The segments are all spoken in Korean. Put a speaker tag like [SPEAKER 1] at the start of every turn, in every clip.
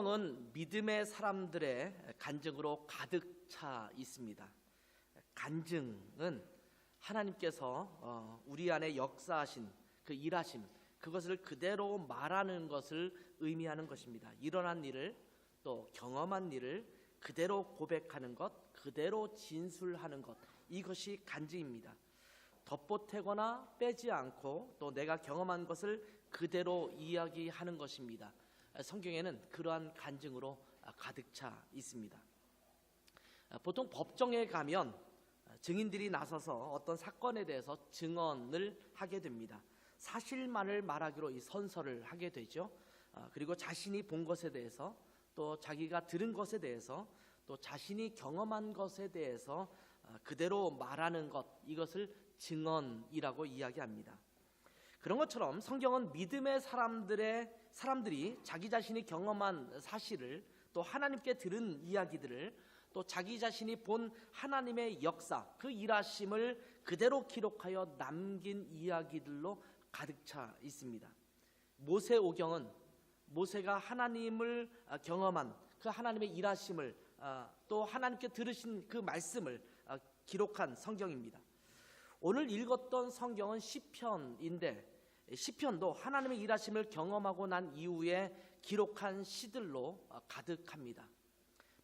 [SPEAKER 1] 성경은 믿음의 사람들의 간증으로 가득 차 있습니다. 간증은 하나님께서 우리 안에 역사하신 그 일하심, 그것을 그대로 말하는 것을 의미하는 것입니다. 일어난 일을, 또 경험한 일을 그대로 고백하는 것, 그대로 진술하는 것, 이것이 간증입니다. 덧보태거나 빼지 않고 또 내가 경험한 것을 그대로 이야기하는 것입니다. 성경에는 그러한 간증으로 가득 차 있습니다. 보통 법정에 가면 증인들이 나서서 어떤 사건에 대해서 증언을 하게 됩니다. 사실만을 말하기로 이 선서를 하게 되죠. 그리고 자신이 본 것에 대해서, 또 자기가 들은 것에 대해서, 또 자신이 경험한 것에 대해서 그대로 말하는 것, 이것을 증언이라고 이야기합니다. 그런 것처럼 성경은 믿음의 사람들이 자기 자신이 경험한 사실을, 또 하나님께 들은 이야기들을, 또 자기 자신이 본 하나님의 역사, 그 일하심을 그대로 기록하여 남긴 이야기들로 가득 차 있습니다. 모세오경은 모세가 하나님을 경험한 그 하나님의 일하심을, 또 하나님께 들으신 그 말씀을 기록한 성경입니다. 오늘 읽었던 성경은 시편인데, 시편도 하나님의 일하심을 경험하고 난 이후에 기록한 시들로 가득합니다.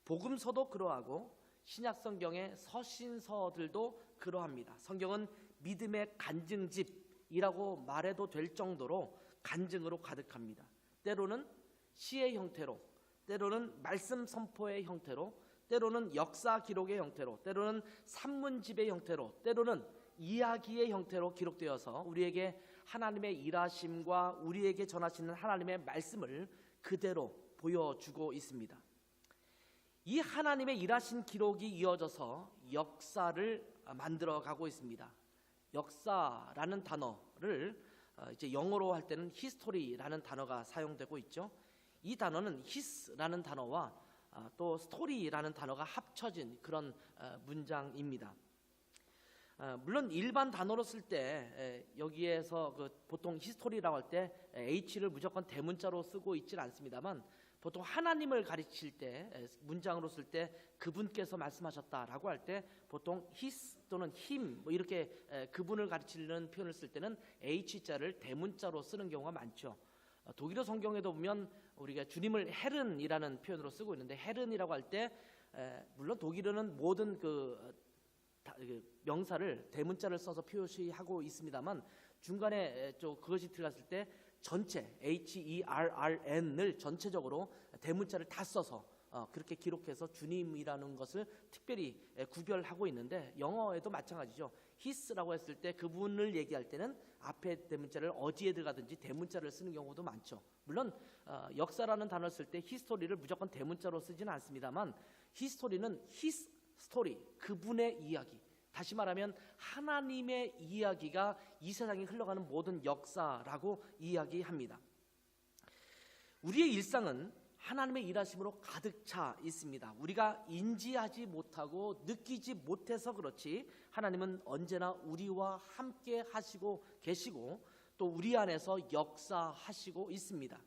[SPEAKER 1] 복음서도 그러하고 신약성경의 서신서들도 그러합니다. 성경은 믿음의 간증집이라고 말해도 될 정도로 간증으로 가득합니다. 때로는 시의 형태로, 때로는 말씀 선포의 형태로, 때로는 역사 기록의 형태로, 때로는 산문집의 형태로, 때로는 이야기의 형태로 기록되어서 우리에게 하나님의 일하심과 우리에게 전하시는 하나님의 말씀을 그대로 보여주고 있습니다. 이 하나님의 일하신 기록이 이어져서 역사를 만들어가고 있습니다. 역사라는 단어를 이제 영어로 할 때는 history라는 단어가 사용되고 있죠. 이 단어는 his라는 단어와 또 story라는 단어가 합쳐진 그런 문장입니다. 물론 일반 단어로 쓸 때 여기에서 보통 히스토리라고 할 때 H를 무조건 대문자로 쓰고 있지는 않습니다만, 보통 하나님을 가르칠 때 문장으로 쓸 때 그분께서 말씀하셨다라고 할 때 보통 his 또는 him 뭐 이렇게 그분을 가르치는 표현을 쓸 때는 H자를 대문자로 쓰는 경우가 많죠. 독일어 성경에도 보면 우리가 주님을 헤른이라는 표현으로 쓰고 있는데, 헤른이라고 할 때 물론 독일어는 모든 명사를 대문자를 써서 표시하고 있습니다만, 중간에 그것이 들어갔을 때 전체 HERRN을 전체적으로 대문자를 다 써서 그렇게 기록해서 주님이라는 것을 특별히 구별하고 있는데, 영어에도 마찬가지죠. his라고 했을 때 그분을 얘기할 때는 앞에 대문자를 어디에 들어가든지 대문자를 쓰는 경우도 많죠. 물론 역사라는 단어를 쓸 때 히스토리를 무조건 대문자로 쓰지는 않습니다만, 히스토리는 his story, 그분의 이야기, 다시 말하면 하나님의 이야기가 이 세상에 흘러가는 모든 역사라고 이야기합니다. 우리의 일상은 하나님의 일하심으로 가득 차 있습니다. 우리가 인지하지 못하고 느끼지 못해서 그렇지 하나님은 언제나 우리와 함께 하시고 계시고 또 우리 안에서 역사하시고 있습니다.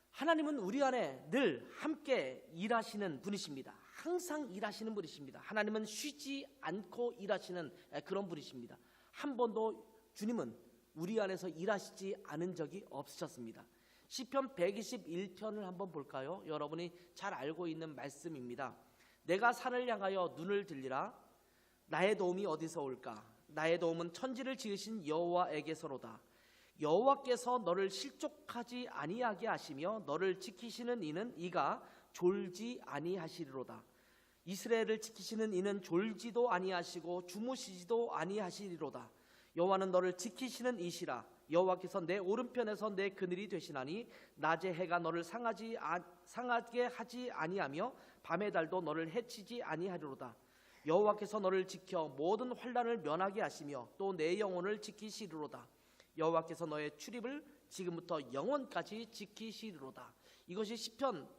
[SPEAKER 1] 하나님은 우리 안에 늘 함께 일하시는 분이십니다. 항상 일하시는 분이십니다. 하나님은 쉬지 않고 일하시는 그런 분이십니다. 한 번도 주님은 우리 안에서 일하시지 않은 적이 없으셨습니다. 시편 121편을 한번 볼까요? 여러분이 잘 알고 있는 말씀입니다. 내가 산을 향하여 눈을 들리라. 나의 도움이 어디서 올까? 나의 도움은 천지를 지으신 여호와에게서로다. 여호와께서 너를 실족하지 아니하게 하시며 너를 지키시는 이는 이가 졸지 아니하시리로다. 이스라엘을 지키시는 이는 졸지도 아니하시고 주무시지도 아니하시리로다. 여호와는 너를 지키시는 이시라. 여호와께서 내 오른편에서 내 그늘이 되시나니 낮에 해가 너를 상하게 하지 아니하며 밤의 달도 너를 해치지 아니하리로다. 여호와께서 너를 지켜 모든 환난을 면하게 하시며 또 내 영혼을 지키시리로다. 여호와께서 너의 출입을 지금부터 영원까지 지키시리로다. 이것이 시편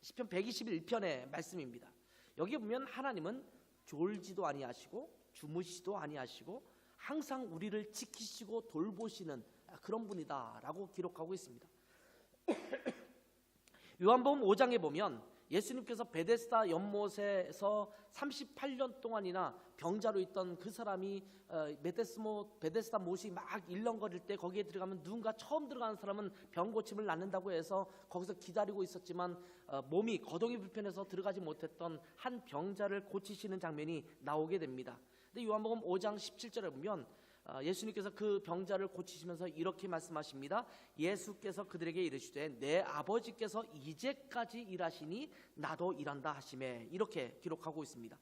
[SPEAKER 1] 121편의 말씀입니다. 여기 보면 하나님은 졸지도 아니하시고 주무시지도 아니하시고 항상 우리를 지키시고 돌보시는 그런 분이다라고 기록하고 있습니다. 요한복음 5장에 보면 예수님께서 베데스다 연못에서 38년 동안이나 병자로 있던 그 사람이 베데스다 못이 막 일렁거릴 때 거기에 들어가면 누군가 처음 들어가는 사람은 병 고침을 낳는다고 해서 거기서 기다리고 있었지만 몸이 거동이 불편해서 들어가지 못했던 한 병자를 고치시는 장면이 나오게 됩니다. 근데 요한복음 5장 17절에 보면 예수님께서 그 병자를 고치시면서 이렇게 말씀하십니다. 예수께서 그들에게 이르시되 내 아버지께서 이제까지 일하시니 나도 일한다 하시매, 이렇게 기록하고 있습니다.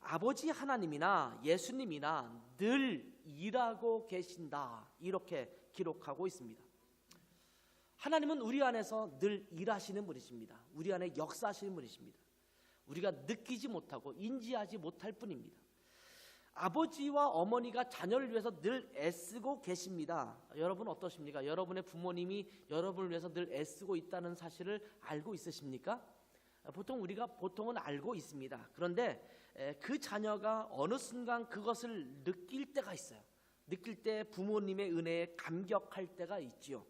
[SPEAKER 1] 아버지 하나님이나 예수님이나 늘 일하고 계신다, 이렇게 기록하고 있습니다. 하나님은 우리 안에서 늘 일하시는 분이십니다. 우리 안에 역사하시는 분이십니다. 우리가 느끼지 못하고 인지하지 못할 뿐입니다. 아버지와 어머니가 자녀를 위해서 늘 애쓰고 계십니다. 여러분 어떠십니까? 여러분의 부모님이 여러분을 위해서 늘 애쓰고 있다는 사실을 알고 있으십니까? 보통은 알고 있습니다. 그런데 그 자녀가 어느 순간 그것을 느낄 때가 있어요. 느낄 때 부모님의 은혜에 감격할 때가 있지요.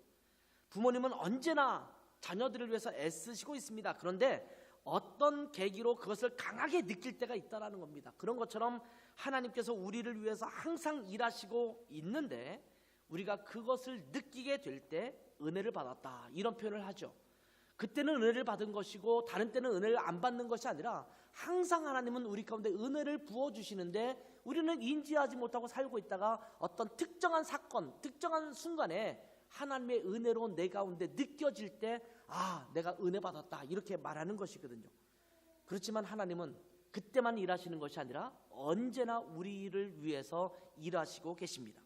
[SPEAKER 1] 부모님은 언제나 자녀들을 위해서 애쓰시고 있습니다. 그런데 어떤 계기로 그것을 강하게 느낄 때가 있다라는 겁니다. 그런 것처럼 하나님께서 우리를 위해서 항상 일하시고 있는데 우리가 그것을 느끼게 될 때 은혜를 받았다, 이런 표현을 하죠. 그때는 은혜를 받은 것이고 다른 때는 은혜를 안 받는 것이 아니라 항상 하나님은 우리 가운데 은혜를 부어주시는데 우리는 인지하지 못하고 살고 있다가 어떤 특정한 사건, 특정한 순간에 하나님의 은혜로 내 가운데 느껴질 때 내가 은혜 받았다, 이렇게 말하는 것이거든요. 그렇지만 하나님은 그때만 일하시는 것이 아니라 언제나 우리를 위해서 일하시고 계십니다.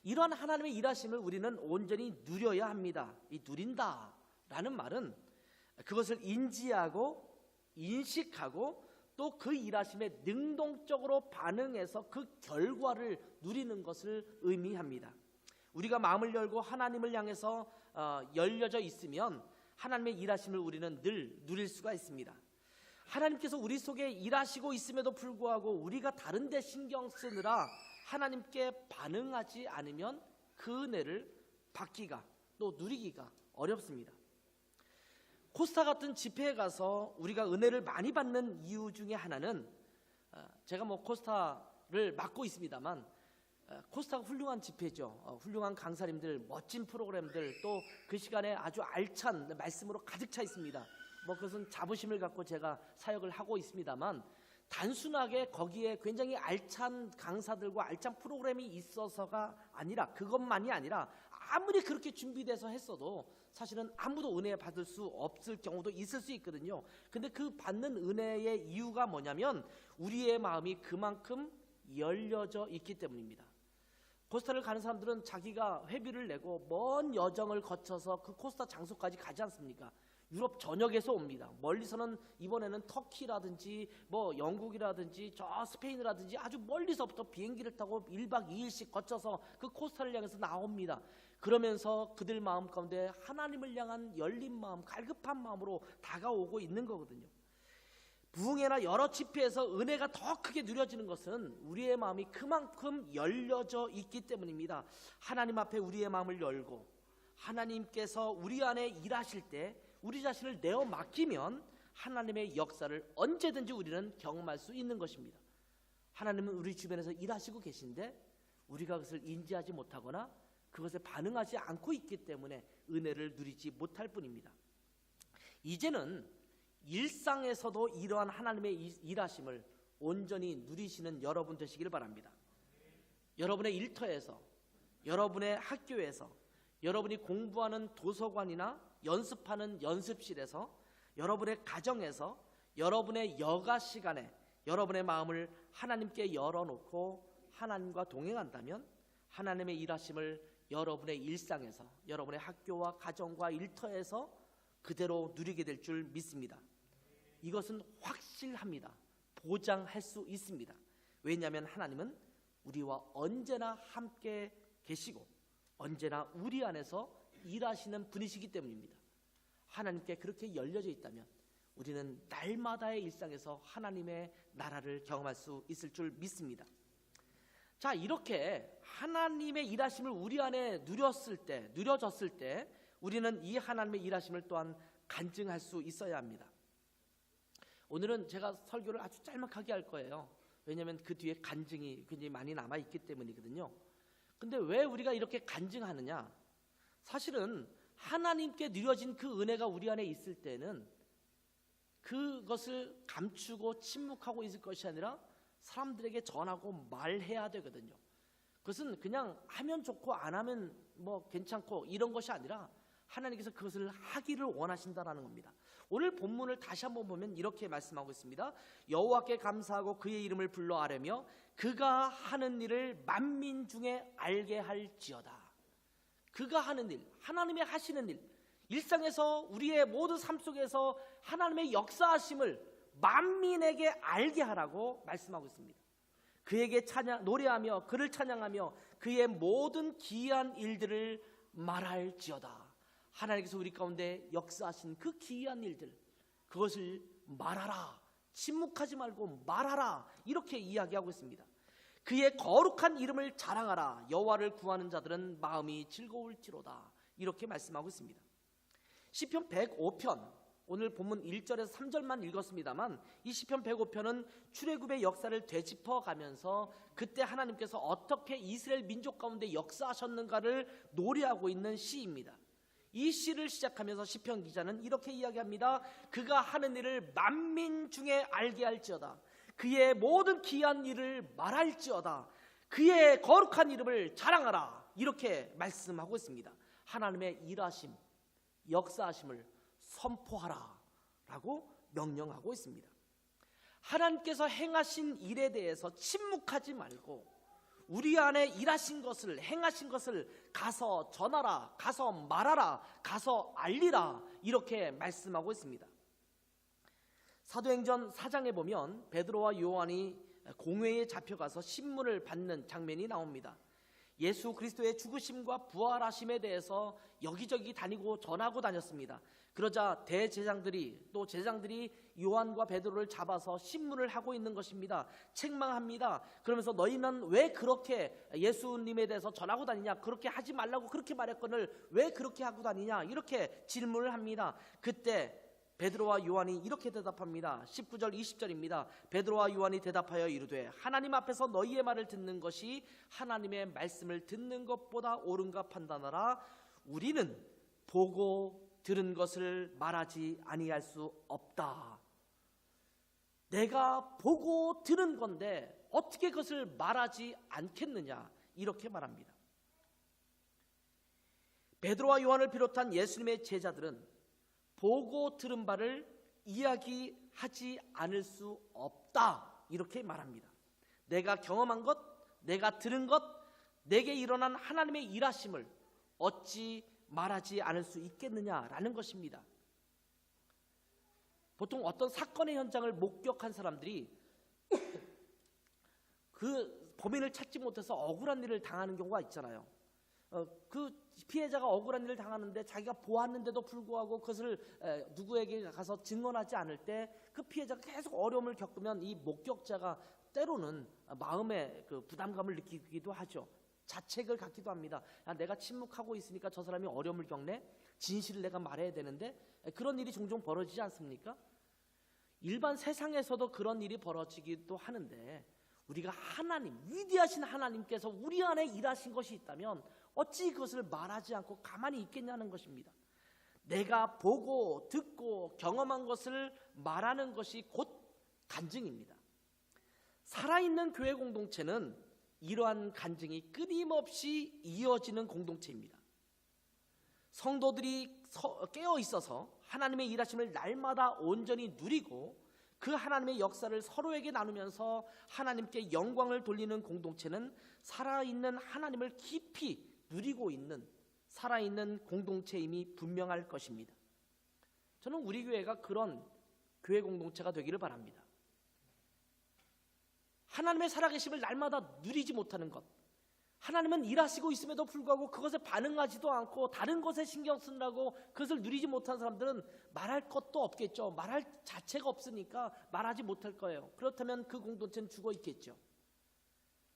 [SPEAKER 1] 이러한 하나님의 일하심을 우리는 온전히 누려야 합니다. 이 누린다라는 말은 그것을 인지하고 인식하고 또 그 일하심에 능동적으로 반응해서 그 결과를 누리는 것을 의미합니다. 우리가 마음을 열고 하나님을 향해서 열려져 있으면 하나님의 일하심을 우리는 늘 누릴 수가 있습니다. 하나님께서 우리 속에 일하시고 있음에도 불구하고 우리가 다른 데 신경 쓰느라 하나님께 반응하지 않으면 그 은혜를 받기가 또 누리기가 어렵습니다. 코스타 같은 집회에 가서 우리가 은혜를 많이 받는 이유 중에 하나는 제가 코스타를 맡고 있습니다만 코스타가 훌륭한 집회죠. 훌륭한 강사님들, 멋진 프로그램들, 또 그 시간에 아주 알찬 말씀으로 가득 차 있습니다. 그것은 자부심을 갖고 제가 사역을 하고 있습니다만 단순하게 거기에 굉장히 알찬 강사들과 알찬 프로그램이 있어서가 아니라, 그것만이 아니라 아무리 그렇게 준비돼서 했어도 사실은 아무도 은혜 받을 수 없을 경우도 있을 수 있거든요. 근데 그 받는 은혜의 이유가 뭐냐면 우리의 마음이 그만큼 열려져 있기 때문입니다. 코스타를 가는 사람들은 자기가 회비를 내고 먼 여정을 거쳐서 그 코스타 장소까지 가지 않습니까? 유럽 전역에서 옵니다. 멀리서는 이번에는 터키라든지 영국이라든지 저 스페인이라든지 아주 멀리서부터 비행기를 타고 1박 2일씩 거쳐서 그 코스타를 향해서 나옵니다. 그러면서 그들 마음 가운데 하나님을 향한 열린 마음, 갈급한 마음으로 다가오고 있는 거거든요. 부흥회나 여러 집회에서 은혜가 더 크게 누려지는 것은 우리의 마음이 그만큼 열려져 있기 때문입니다. 하나님 앞에 우리의 마음을 열고 하나님께서 우리 안에 일하실 때 우리 자신을 내어 맡기면 하나님의 역사를 언제든지 우리는 경험할 수 있는 것입니다. 하나님은 우리 주변에서 일하시고 계신데 우리가 그것을 인지하지 못하거나 그것에 반응하지 않고 있기 때문에 은혜를 누리지 못할 뿐입니다. 이제는 일상에서도 이러한 하나님의 일하심을 온전히 누리시는 여러분 되시기를 바랍니다. 여러분의 일터에서, 여러분의 학교에서, 여러분이 공부하는 도서관이나 연습하는 연습실에서, 여러분의 가정에서, 여러분의 여가 시간에 여러분의 마음을 하나님께 열어놓고 하나님과 동행한다면 하나님의 일하심을 여러분의 일상에서, 여러분의 학교와 가정과 일터에서 그대로 누리게 될 줄 믿습니다. 이것은 확실합니다. 보장할 수 있습니다. 왜냐하면 하나님은 우리와 언제나 함께 계시고 언제나 우리 안에서 일하시는 분이시기 때문입니다. 하나님께 그렇게 열려져 있다면 우리는 날마다의 일상에서 하나님의 나라를 경험할 수 있을 줄 믿습니다. 자, 이렇게 하나님의 일하심을 우리 안에 누려졌을 때 우리는 이 하나님의 일하심을 또한 간증할 수 있어야 합니다. 오늘은 제가 설교를 아주 짤막하게 할 거예요. 왜냐하면 그 뒤에 간증이 굉장히 많이 남아있기 때문이거든요. 근데 왜 우리가 이렇게 간증하느냐? 사실은 하나님께 누려진 그 은혜가 우리 안에 있을 때는 그것을 감추고 침묵하고 있을 것이 아니라 사람들에게 전하고 말해야 되거든요. 그것은 그냥 하면 좋고 안 하면 뭐 괜찮고 이런 것이 아니라 하나님께서 그것을 하기를 원하신다라는 겁니다. 오늘 본문을 다시 한번 보면 이렇게 말씀하고 있습니다. 여호와께 감사하고 그의 이름을 불러 아뢰며 그가 하는 일을 만민 중에 알게 할지어다. 그가 하는 일, 하나님의 하시는 일, 일상에서 우리의 모든 삶 속에서 하나님의 역사하심을 만민에게 알게 하라고 말씀하고 있습니다. 그에게 노래하며 그를 찬양하며 그의 모든 기이한 일들을 말할지어다. 하나님께서 우리 가운데 역사하신 그 기이한 일들, 그것을 말하라. 침묵하지 말고 말하라. 이렇게 이야기하고 있습니다. 그의 거룩한 이름을 자랑하라. 여호와를 구하는 자들은 마음이 즐거울지로다. 이렇게 말씀하고 있습니다. 시편 105편, 오늘 본문 1절에서 3절만 읽었습니다만 이 시편 105편은 출애굽의 역사를 되짚어가면서 그때 하나님께서 어떻게 이스라엘 민족 가운데 역사하셨는가를 노래하고 있는 시입니다. 이 시를 시작하면서 시편 기자는 이렇게 이야기합니다. 그가 하는 일을 만민 중에 알게 할지어다. 그의 모든 기이한 일을 말할지어다. 그의 거룩한 이름을 자랑하라. 이렇게 말씀하고 있습니다. 하나님의 일하심, 역사하심을 선포하라 라고 명령하고 있습니다. 하나님께서 행하신 일에 대해서 침묵하지 말고 우리 안에 일하신 것을, 행하신 것을 가서 전하라, 가서 말하라, 가서 알리라, 이렇게 말씀하고 있습니다. 사도행전 4장에 보면 베드로와 요한이 공회에 잡혀가서 신문을 받는 장면이 나옵니다. 예수 그리스도의 죽으심과 부활하심에 대해서 여기저기 다니고 전하고 다녔습니다. 그러자 대제장들이, 또 제장들이 요한과 베드로를 잡아서 신문을 하고 있는 것입니다. 책망합니다. 그러면서 너희는 왜 그렇게 예수님에 대해서 전하고 다니냐, 그렇게 하지 말라고 그렇게 말했거늘 왜 그렇게 하고 다니냐, 이렇게 질문을 합니다. 그때 베드로와 요한이 이렇게 대답합니다. 19절 20절입니다. 베드로와 요한이 대답하여 이르되 하나님 앞에서 너희의 말을 듣는 것이 하나님의 말씀을 듣는 것보다 옳은가 판단하라. 우리는 보고 들은 것을 말하지 아니할 수 없다. 내가 보고 들은 건데 어떻게 그것을 말하지 않겠느냐, 이렇게 말합니다. 베드로와 요한을 비롯한 예수님의 제자들은 보고 들은 바를 이야기하지 않을 수 없다, 이렇게 말합니다. 내가 경험한 것, 내가 들은 것, 내게 일어난 하나님의 일하심을 어찌 말하지 않을 수 있겠느냐라는 것입니다. 보통 어떤 사건의 현장을 목격한 사람들이 그 범인을 찾지 못해서 억울한 일을 당하는 경우가 있잖아요. 그 피해자가 억울한 일을 당하는데 자기가 보았는데도 불구하고 그것을 누구에게 가서 증언하지 않을 때 그 피해자가 계속 어려움을 겪으면 이 목격자가 때로는 마음의 그 부담감을 느끼기도 하죠. 자책을 갖기도 합니다. 야, 내가 침묵하고 있으니까 저 사람이 어려움을 겪네. 진실을 내가 말해야 되는데. 그런 일이 종종 벌어지지 않습니까? 일반 세상에서도 그런 일이 벌어지기도 하는데 우리가 하나님, 위대하신 하나님께서 우리 안에 일하신 것이 있다면 어찌 그것을 말하지 않고 가만히 있겠냐는 것입니다. 내가 보고 듣고 경험한 것을 말하는 것이 곧 간증입니다. 살아있는 교회 공동체는 이러한 간증이 끊임없이 이어지는 공동체입니다. 성도들이 깨어 있어서 하나님의 일하심을 날마다 온전히 누리고 그 하나님의 역사를 서로에게 나누면서 하나님께 영광을 돌리는 공동체는 살아있는 하나님을 깊이 누리고 있는 살아있는 공동체임이 분명할 것입니다. 저는 우리 교회가 그런 교회 공동체가 되기를 바랍니다. 하나님의 살아계심을 날마다 누리지 못하는 것, 하나님은 일하시고 있음에도 불구하고 그것에 반응하지도 않고 다른 것에 신경 쓰느라고 그것을 누리지 못한 사람들은 말할 것도 없겠죠. 말할 자체가 없으니까 말하지 못할 거예요. 그렇다면 그 공동체는 죽어 있겠죠.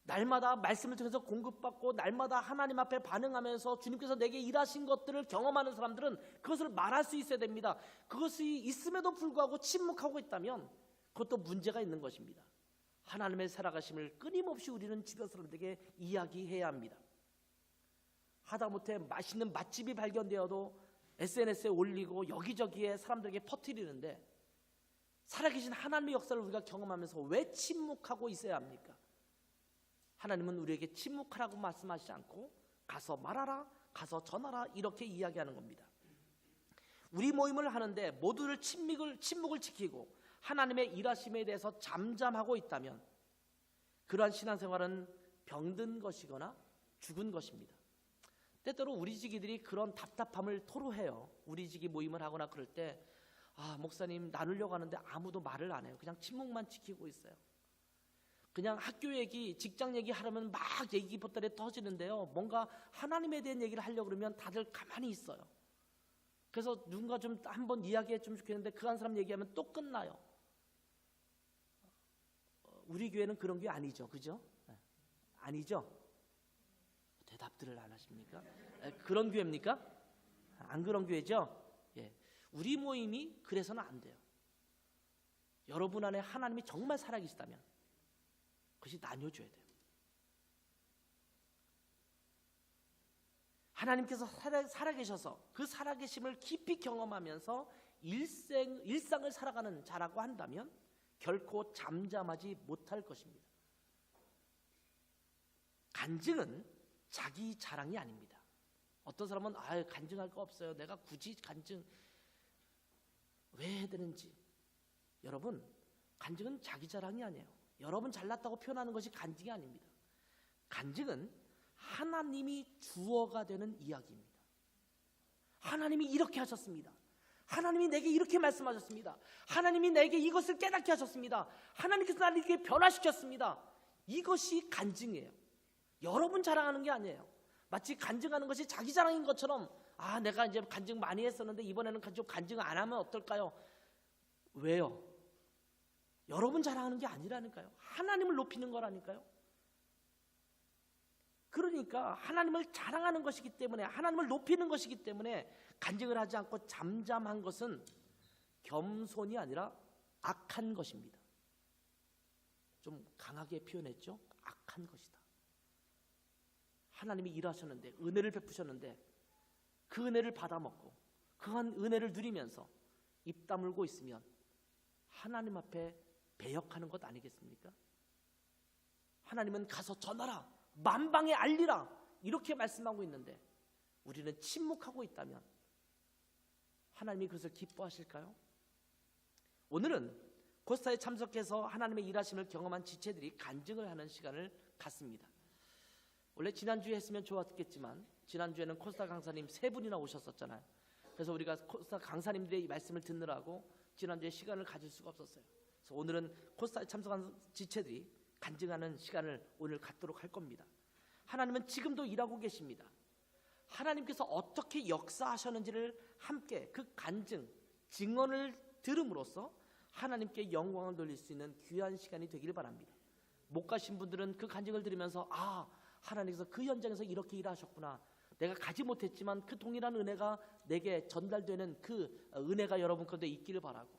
[SPEAKER 1] 날마다 말씀을 통해서 공급받고 날마다 하나님 앞에 반응하면서 주님께서 내게 일하신 것들을 경험하는 사람들은 그것을 말할 수 있어야 됩니다. 그것이 있음에도 불구하고 침묵하고 있다면 그것도 문제가 있는 것입니다. 하나님의 살아가심을 끊임없이 우리는 주변 사람들에게 이야기해야 합니다. 하다못해 맛있는 맛집이 발견되어도 SNS에 올리고 여기저기에 사람들에게 퍼뜨리는데 살아계신 하나님의 역사를 우리가 경험하면서 왜 침묵하고 있어야 합니까? 하나님은 우리에게 침묵하라고 말씀하시지 않고 가서 말하라, 가서 전하라 이렇게 이야기하는 겁니다. 우리 모임을 하는데 모두를 침묵을 지키고 하나님의 일하심에 대해서 잠잠하고 있다면 그러한 신앙생활은 병든 것이거나 죽은 것입니다. 때때로 우리 지기들이 그런 답답함을 토로해요. 우리 지기 모임을 하거나 그럴 때 목사님 나누려고 하는데 아무도 말을 안 해요. 그냥 침묵만 지키고 있어요. 그냥 학교 얘기, 직장 얘기 하려면 막 얘기 보따리 터지는데요. 뭔가 하나님에 대한 얘기를 하려고 그러면 다들 가만히 있어요. 그래서 누군가 좀 한번 이야기했으면 좋겠는데 그 한 사람 얘기하면 또 끝나요. 우리 교회는 그런 게 아니죠. 그죠? 아니죠? 대답들을 안 하십니까? 그런 교회입니까? 안 그런 교회죠? 예. 우리 모임이 그래서는 안 돼요. 여러분 안에 하나님이 정말 살아계시다면 그것이 나뉘어줘야 돼요. 하나님께서 살아계셔서 그 살아계심을 깊이 경험하면서 일상을 살아가는 자라고 한다면 결코 잠잠하지 못할 것입니다. 간증은 자기 자랑이 아닙니다. 어떤 사람은 간증할 거 없어요. 내가 굳이 간증 왜 해야 되는지. 여러분, 간증은 자기 자랑이 아니에요. 여러분 잘났다고 표현하는 것이 간증이 아닙니다. 간증은 하나님이 주어가 되는 이야기입니다. 하나님이 이렇게 하셨습니다. 하나님이 내게 이렇게 말씀하셨습니다. 하나님이 내게 이것을 깨닫게 하셨습니다. 하나님께서 나를 이렇게 변화시켰습니다. 이것이 간증이에요. 여러분 자랑하는 게 아니에요. 마치 간증하는 것이 자기 자랑인 것처럼 내가 이제 간증 많이 했었는데 이번에는 좀 간증 안 하면 어떨까요? 왜요? 여러분 자랑하는 게 아니라니까요. 하나님을 높이는 거라니까요. 그러니까 하나님을 자랑하는 것이기 때문에, 하나님을 높이는 것이기 때문에 간증을 하지 않고 잠잠한 것은 겸손이 아니라 악한 것입니다. 좀 강하게 표현했죠? 악한 것이다. 하나님이 일하셨는데, 은혜를 베푸셨는데 그 은혜를 받아먹고 그한 은혜를 누리면서 입 다물고 있으면 하나님 앞에 배역하는 것 아니겠습니까? 하나님은 가서 전하라, 만방에 알리라 이렇게 말씀하고 있는데 우리는 침묵하고 있다면 하나님이 그것을 기뻐하실까요? 오늘은 코스타에 참석해서 하나님의 일하심을 경험한 지체들이 간증을 하는 시간을 갖습니다. 원래 지난주에 했으면 좋았겠지만 지난주에는 코스타 강사님 3분이나 오셨었잖아요. 그래서 우리가 코스타 강사님들의 이 말씀을 듣느라고 지난주에 시간을 가질 수가 없었어요. 그래서 오늘은 코스타에 참석한 지체들이 간증하는 시간을 오늘 갖도록 할 겁니다. 하나님은 지금도 일하고 계십니다. 하나님께서 어떻게 역사하셨는지를 함께 그 간증, 증언을 들음으로써 하나님께 영광을 돌릴 수 있는 귀한 시간이 되기를 바랍니다. 못 가신 분들은 그 간증을 들으면서 하나님께서 그 현장에서 이렇게 일하셨구나. 내가 가지 못했지만 그 동일한 은혜가 내게 전달되는 그 은혜가 여러분 가운데 있기를 바라고,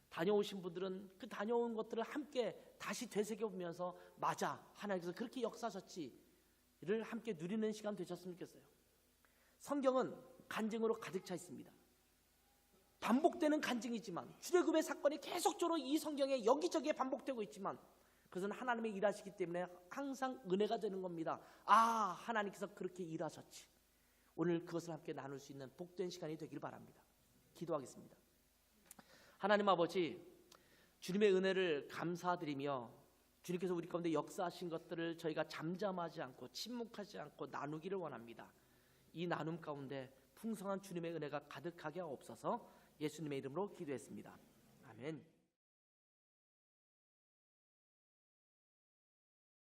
[SPEAKER 1] 다녀오신 분들은 그 다녀온 것들을 함께 다시 되새겨보면서 맞아, 하나님께서 그렇게 역사하셨지를 함께 누리는 시간 되셨으면 좋겠어요. 성경은 간증으로 가득 차 있습니다. 반복되는 간증이지만 출애굽의 사건이 계속적으로 이 성경에 여기저기에 반복되고 있지만 그것은 하나님의 일하시기 때문에 항상 은혜가 되는 겁니다. 하나님께서 그렇게 일하셨지. 오늘 그것을 함께 나눌 수 있는 복된 시간이 되길 바랍니다. 기도하겠습니다. 하나님 아버지, 주님의 은혜를 감사드리며 주님께서 우리 가운데 역사하신 것들을 저희가 잠잠하지 않고 침묵하지 않고 나누기를 원합니다. 이 나눔 가운데 풍성한 주님의 은혜가 가득하게 하옵소서. 예수님의 이름으로 기도했습니다. 아멘.